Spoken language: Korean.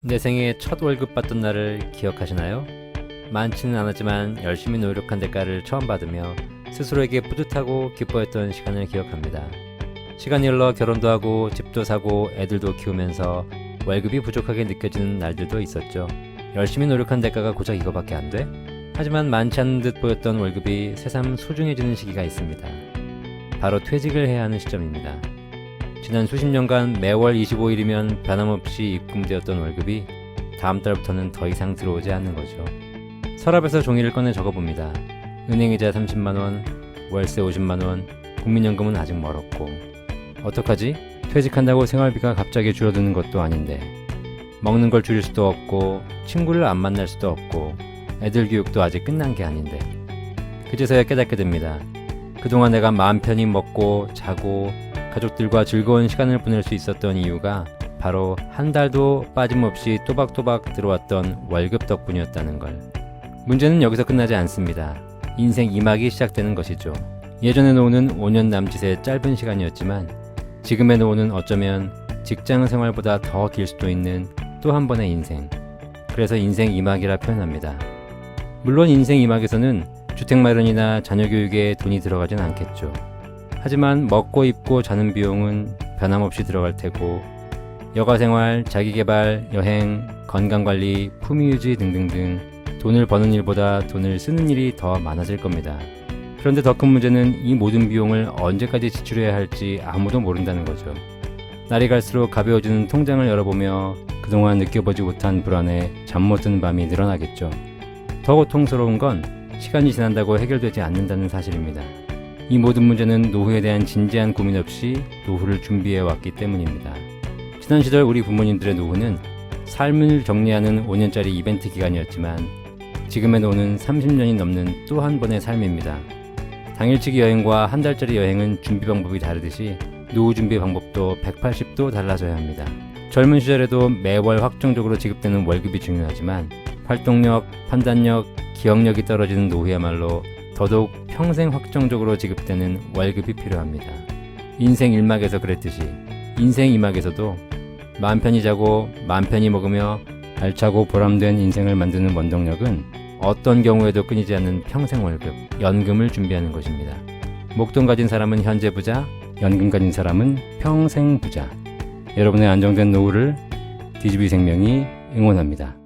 내 생애 첫 월급 받던 날을 기억하시나요? 많지는 않았지만 열심히 노력한 대가를 처음 받으며 스스로에게 뿌듯하고 기뻐했던 시간을 기억합니다. 시간이 흘러 결혼도 하고 집도 사고 애들도 키우면서 월급이 부족하게 느껴지는 날들도 있었죠. 열심히 노력한 대가가 고작 이거밖에 안 돼? 하지만 많지 않은 듯 보였던 월급이 새삼 소중해지는 시기가 있습니다. 바로 퇴직을 해야 하는 시점입니다. 지난 수십 년간 매월 25일이면 변함없이 입금되었던 월급이 다음 달부터는 더 이상 들어오지 않는 거죠. 서랍에서 종이를 꺼내 적어봅니다. 은행이자 30만원, 월세 50만원, 국민연금은 아직 멀었고 어떡하지? 퇴직한다고 생활비가 갑자기 줄어드는 것도 아닌데 먹는 걸 줄일 수도 없고 친구를 안 만날 수도 없고 애들 교육도 아직 끝난 게 아닌데 그제서야 깨닫게 됩니다. 그동안 내가 마음 편히 먹고 자고 가족들과 즐거운 시간을 보낼 수 있었던 이유가 바로 한 달도 빠짐없이 또박또박 들어왔던 월급 덕분이었다는 걸. 문제는 여기서 끝나지 않습니다. 인생 2막이 시작되는 것이죠. 예전의 노후는 5년 남짓의 짧은 시간이었지만 지금의 노후는 어쩌면 직장 생활보다 더 길 수도 있는 또 한 번의 인생. 그래서 인생 2막이라 표현합니다. 물론 인생 2막에서는 주택 마련이나 자녀 교육에 돈이 들어가진 않겠죠. 하지만 먹고 입고 자는 비용은 변함없이 들어갈 테고 여가생활, 자기계발, 여행, 건강관리, 품위유지 등등등 돈을 버는 일보다 돈을 쓰는 일이 더 많아질 겁니다. 그런데 더 큰 문제는 이 모든 비용을 언제까지 지출해야 할지 아무도 모른다는 거죠. 날이 갈수록 가벼워지는 통장을 열어보며 그동안 느껴보지 못한 불안에 잠 못 드는 밤이 늘어나겠죠. 더 고통스러운 건 시간이 지난다고 해결되지 않는다는 사실입니다. 이 모든 문제는 노후에 대한 진지한 고민 없이 노후를 준비해 왔기 때문입니다. 지난 시절 우리 부모님들의 노후는 삶을 정리하는 5년짜리 이벤트 기간이었지만 지금의 노후는 30년이 넘는 또 한 번의 삶입니다. 당일치기 여행과 한 달짜리 여행은 준비 방법이 다르듯이 노후 준비 방법도 180도 달라져야 합니다. 젊은 시절에도 매월 확정적으로 지급되는 월급이 중요하지만 활동력, 판단력, 기억력이 떨어지는 노후야말로 더더욱 평생 확정적으로 지급되는 월급이 필요합니다. 인생 1막에서 그랬듯이 인생 2막에서도 마음 편히 자고 마음 편히 먹으며 알차고 보람된 인생을 만드는 원동력은 어떤 경우에도 끊이지 않는 평생 월급, 연금을 준비하는 것입니다. 목돈 가진 사람은 현재 부자, 연금 가진 사람은 평생 부자. 여러분의 안정된 노후를 DGB 생명이 응원합니다.